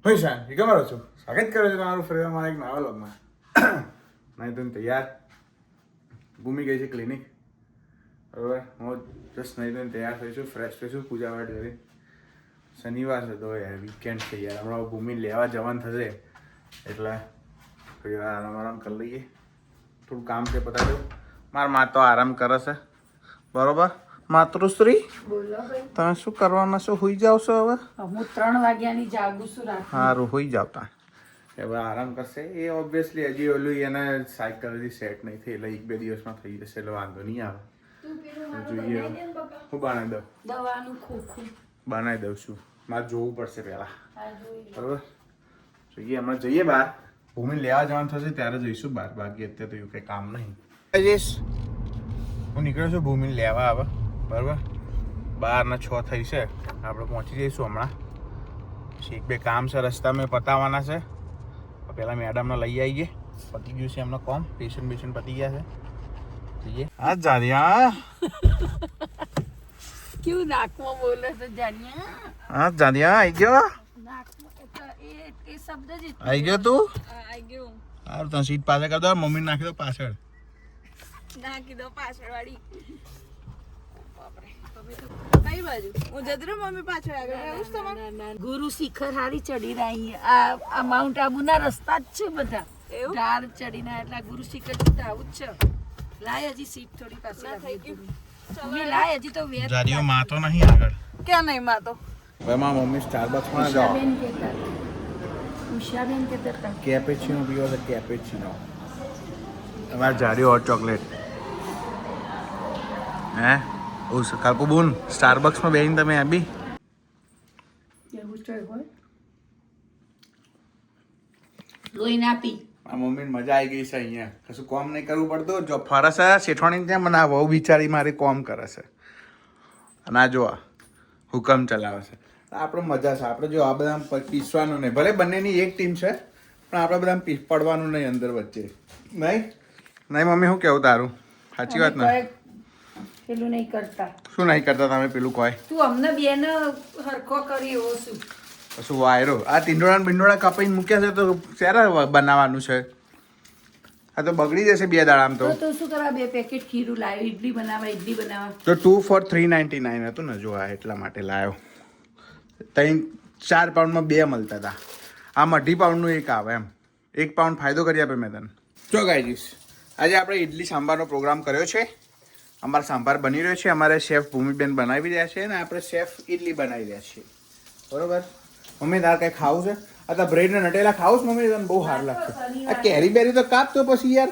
હું શાન એ કમારો છું સ્વાગત કરો છો તમારું ફરી મારા એક નવા વ્લોગમાં. નહીં તો તૈયાર ભૂમિ ગઈ છે ક્લિનિક. બરાબર, હું જસ્ટ નહીં તો તૈયાર થઈશું, ફ્રેશ થઈશું, પૂજા પાઠ કરી. શનિવાર છે તો યાર વીકેન્ડ છે યાર, હમણાં ભૂમિ લેવા જવાનું થશે એટલે થોડી વાર આરામ કરી લઈએ. થોડું કામ છે પતાવી દઉં. મારા મા તો આરામ કરે છે. બરોબર માતૃશ્રી, બોલો ભાઈ. તમે શું કરવાના છો? હોઈ જાવ છો હવે? હું 3 વાગ્યાની જાગું છું રાત્રે. સારું, હોઈ જાવ તા હવે આરામ કરશે. એ ઓબ્વિયસલી હજી ઓલું એને સાયકલ હજી સેટ નહીં થઈ એટલે 1-2 દિવસમાં થઈ જશે એટલે વાંધો નહીં આવે. જોઈએ હું બનાવી દઉં, દવાનું ખોખું બનાવી દઉં છું. મારે જોવું પડશે પહેલાં. આ જોઈ લો. બરાબર, જોઈએ હમણાં જઈએ બહાર. ભૂમિ લેવા જવાનું થશે ત્યારે જઈશું બહાર, બાકી અત્યારે તો એવું કંઈ કામ નહીં. જઈશ, હું નીકળ્યો છું ભૂમિને લેવા આવે. બરાબર, 12:06 થઈ છે, આપણે પહોંચી જઈશું હમણાં. પછી 1-2 કામ છે રસ્તામાં પતાવવાના છે. પહેલાં મેડમને લઈ આવીએ, પતી ગયું છે એમનો કોમ. પેશન્ટ પતી ગયા છે. જઈએ. હા જાનિયા, કેવું નાકમાં બોલે છે જાનિયા? હા જાનિયા આવી ગયો. નાકમાં એ શબ્દ જ આવી ગયો તું? આવી ગયો. સારું, તમે સીટ પાછળ કરી દો, મમ્મીને નાખી દો પાછળ. નાખી દો પાછળ વાળી. કઈ બાજુ હું જતી રહું, મમ્મી પાછળ આગળ એવું જ તમારે? ગુરુ શિખર હારી ચડી રહી. આ માઉન્ટ આબુના રસ્તા જ છે બધા. એવું ધાર ચડીને એટલે ગુરુ શિખર જતા આવું જ છે. લાય હજી સીટ થોડી પાછી થઈ ગઈ. મમ્મી લાય હજી તો વેર. જાનિયો માતો નહીં આગળ. ક્યાં નહીં માતો? હવે મારા મમ્મી સ્ટારબક્સમાં જાઓ. ઉષાબેન કહેતા ઉષાબેન કહેતા હતા. કેપેચીનો પીવો છે, કેપેચીનો. અમારે જાડિયો હોટ ચોકલેટ. હે ઓ કાકુ બોન સ્ટારબક્સમાં બેહીને તમે આ બી એવું ચોય હોય લોહી ના પી. મારા મમ્મીને મજા આવી ગઈ છે અહીંયા. કશું કોમ નહીં કરવું પડતું. જો ફરસ શેઠવાણી ત્યાં મને આ વહુ બિચારી મારી કોમ કરે છે અને આ જો હુકમ ચલાવે છે. આપણે મજા છે. આપણે જો આ બધા પીસવાનું નહીં, ભલે બંનેની એક ટીમ છે પણ આપણે બધા પડવાનું નહીં અંદર વચ્ચે. નહીં નહીં મમ્મી, શું કેવું તારું? સાચી વાત ને? પેલું નહીં કરતા. શું નહીં કરતા તમે પેલું કોઈ? તું અમને બેન હરખો કરી એવો શું? શું વાયરો આ ટીંડોળા બિંડોળા કાપીને મૂક્યા છે તો ક્યારે બનાવવાનું છે? આ તો બગડી જશે 2 દાડામાં તો. તો શું કરવા 2 પેકેટ ખીરું લાવ્યો? ઇડલી બનાવવા. તો 2 for 399 હતું ને, જો આ એટલા માટે લાવ્યો. 4 પાઉન્ડમાં 2 મળતા હતા. આમ 2.5 પાઉન્ડનું એક આવે એમ. 1 પાઉન્ડ ફાયદો કરી આપે મેં તને. જો ગાઈસ, આજે આપણે ઇડલી સાંભારનો પ્રોગ્રામ કર્યો છે. અમારો સાંભાર બની રહ્યો છે. અમારે શેફ ભૂમિબેન બનાવી રહ્યા છે અને આપણે શેફ ઇડલી બનાવી રહ્યા છીએ. બરોબર મમ્મી, તારે કંઈ ખાવું છે? આ તો બ્રેડ ને નટેલા ખાવું છે મમ્મી? તને બહુ સારું લાગશે. આ કેરી બેરી તો કાપ તો પછી યાર.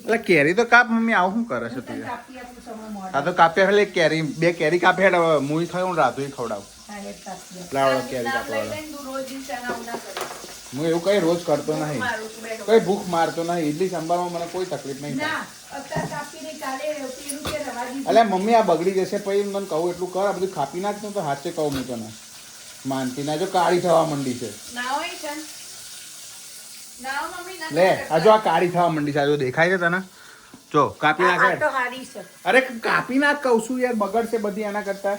એટલે કેરી તો કાપ મમ્મી. આવું શું કરે છે તું? આ તો કાપ્યા એટલે કેરી 2 કેરી કાપ્યા. મુઈ થયો હું રાતું ખવડાવું. લાવડો કેરી કાપવા. હું એવું કઈ રોજ કરતો નહીં, કઈ ભૂખ મારતો નહીં. ઇડલી સંભારમાં મને કોઈ તકલીફ નહીં થાય. અલ્યા મમ્મી, આ બગડી જશે પછી મને કહું એટલું કર. આ બધું કાપી નાખ તો હાથે કહું હું તને. માનતી ના, જો કાળી થવા માંડી છે. લે આ જો આ કાળી થવા માંડી છે. આ જો દેખાય છે તને? જો કાપી નાખે. અરે કાપી નાખ કહું છું યાર, બગડશે બધી એના કરતા.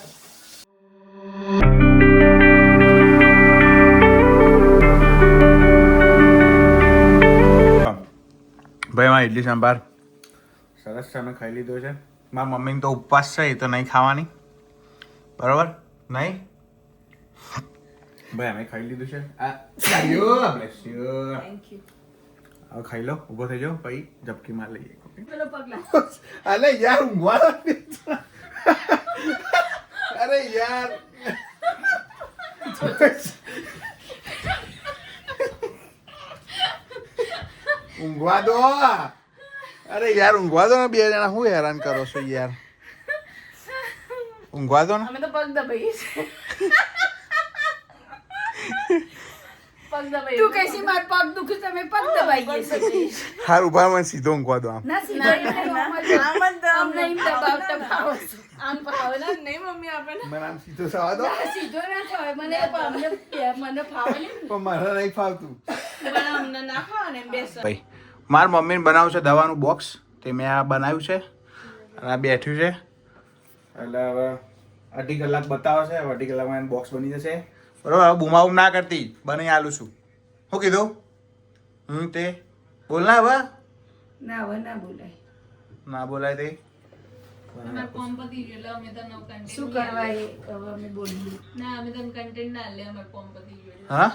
ભાઈ માં ઇડલી સાંભાર સરસ છે. અમે ખાઈ લીધો છે. મારા મમ્મીને તો ઉપવાસ છે, એ તો નહીં ખાવાની. બરાબર નહીં ભાઈ, અમે ખાઈ લીધું છે. હવે ખાઈ લો, ઊભો થઈ જાઓ પછી ઝપકી માર લઈએ. અરે યાર ઊંઘવા. અરે યાર ઊંઘવા દો. અરે યાર ઊંઘવા દો ને, 2 જણા શું હેરાન કરો છો યાર? ઊંઘવા દો ને. અમે તો પગ દબાઈએ છીએ. તું કઈસી માર પગ દુખે તમે પગ દબાઈએ છીએ. હાર ઉભા મને સીધો ઊંઘવા દો. આમ ના સીધો અમને એમ દબાવતા ભાવ છે. આમ ભાવના નહીં મમ્મી આપણને. મને આમ સીધો થવા દો. સીધો ના થાય મને મને ફાવે નહીં. પણ મારે નહીં ફાવતું. અમને ના ફાવે ને બેસ. ભાઈ મારા મમ્મીને બનાવ્યું છે દવાનું બોક્સ. તે મેં આ બનાવ્યું છે અને આ બેઠ્યું છે. એટલે હવે 2.5 કલાક બતાવે છે. 2.5 કલાકમાં બોક્સ બની જશે. બરોબર હવે બુમાબુમ ના કરતી બને આલું છું શું કીધું તે બોલ ના હવે ના હવે ના બોલાય. ના બોલાય તે અમાર કોમ પતી ગયું એટલે અમે તને content શું નહીં કરવા આલ્યા. એ હવે અમે બોલીએ. ના અમે તને content ના આલ્યા, અમાર કોમ પતી ગયું એટલે. હા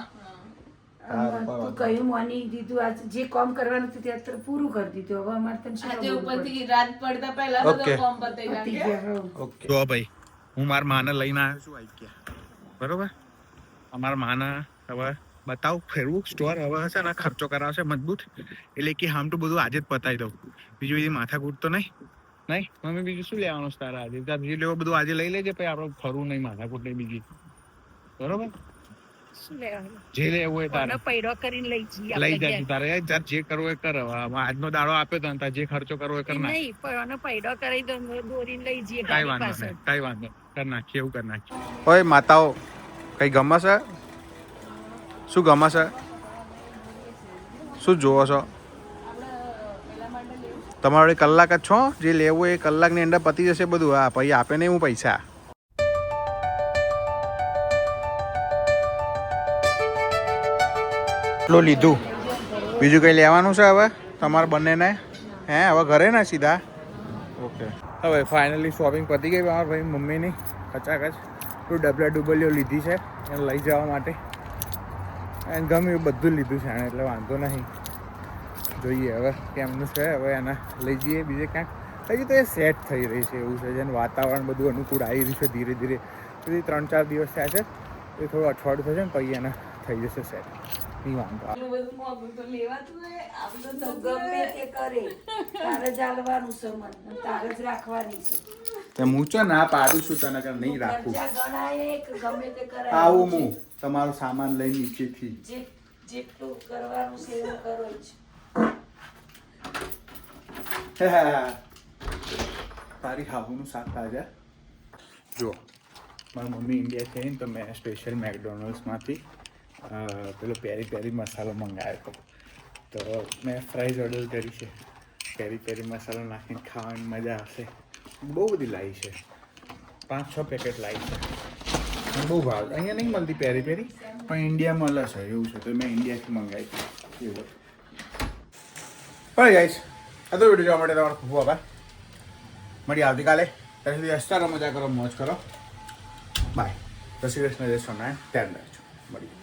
તું કયું માની દીધું આજ જે કામ કરવાનું હતું તે અત્યારે પૂરું કરી દીધું. હવે અમારે તને શું આજે કરવું પડે? ઉપરથી રાત પડતા પહેલા Okay. બધું કોમ પતી પતી ગયા. ગયા, હવ. ઓકે તો ભાઈ હું મારા માને લઈને આવ્યો છું આઈક્યા બરોબર. અમારા માને હવે બતાવું ફેરવું સ્ટોર હવે હશે ને ખર્ચો કરાવશે મજબૂત એટલે કે હામ તો બધું આજે જ પતાવી દઉં. બીજું બીજી માથાકૂટ તો નહીં મમ્મી બીજું શું લેવાનું છે તારા આજે તાર જે લેવો બધું આજે લઈ લેજે પછી આપણે ફરવું નહીં માથાકૂટ નહીં બીજી બરોબર. શું લેવાનું? જે લેવું હોય તારે કોનો પૈડો કરીને લઈ જઈએ લઈ આપણે જાય તારે તાર જે કરવો એ કર. હવે આજનો દાડો આપ્યો તને તાર જે ખર્ચો કરવો એ કર ઘેર. નાખ. નહીં પણ આનો પૈડો કરી દો દોરીને લઈ જઈએ કાંઈ ગાડી વાંધો પાસે. નહીં કાંઈ વાંધો નહીં. કર નાખીએ એવું કર નાખીએ. ઓય માતાઓ કઈ ગમે છે શું ગમે છે શું જોવો છો તમારે કલાક જ છો જે લેવું એ કલાકની અંદર પતી જશે બધું. હા પછી આપે નહીં હું પૈસા. એટલું લીધું બીજું કઈ લેવાનું છે હવે તમારે બંનેને હે હવે ઘરે ને સીધા. ઓકે હવે ફાઇનલી શોપિંગ પતી ગઈ મારા ભાઈ મમ્મીની કચાકચ. તો ડબલ્યુ લીધી છે એને લઈ જવા માટે એને ગમે એવું બધું લીધું છે એણે એટલે વાંધો નહીં. જોઈએ હવે કેમનું છે હવે એને લઈ જઈએ બીજે ક્યાંક. હજી તો એ સેટ થઈ રહી છે એવું છે જેનું વાતાવરણ બધું અનુકૂળ આવી રહ્યું છે ધીરે ધીરે. પછી 3-4 દિવસ થયા છે એ થોડું અઠવાડિયું થશે ને પછી એને થઈ જશે સેટ. નહીં વાંધો આવે. એટલું બધું મોંઘું તો લેવાતું હોય. આપણે તો તો ગમે તે કરે તારે જ આલવાનું છે મને, તારે જ રાખવાની છે. તો હું ચો ના પાડું છું તને કે નહીં રાખું. ખર્ચા ગણાય કે ગમે તે કરાય. આવું હું તમારો સામાન લઈ નીચેથી. જેટલું કરવાનું છે એવું કરો જ. તારી હાહુનું શાક તાજા જુઓ મારી મમ્મી ઇન્ડિયા છે ને તો મેં સ્પેશિયલ મેકડોનલ્ડ્સમાંથી પેલો પેરી પેરી મસાલો મંગાવ્યો હતો. તો મેં ફ્રાઈઝ ઓર્ડર કરી છે. પેરી પેરી મસાલો નાખીને ખાવાની મજા આવશે. બહુ બધી લાવી છે 5-6 પેકેટ લાવી છે. મને બહુ ભાવ. અહીંયા નહીં મળતી પેરી પેરી પણ ઇન્ડિયા મળે છે એવું છે તો મેં ઇન્ડિયાથી મંગાવી હતી એવું. પણ ગાઈસ આ તો વિડીયો જોવા માટે તમારો ખૂબ આભાર. મળીએ આવતીકાલે. ત્યાં સુધી હસતા રહો, મજા કરો, મોજ કરો. બાય. જય શ્રી કૃષ્ણ, જય સ્વામિનારાયણ. ધ્યાન રાખજો. મળીએ.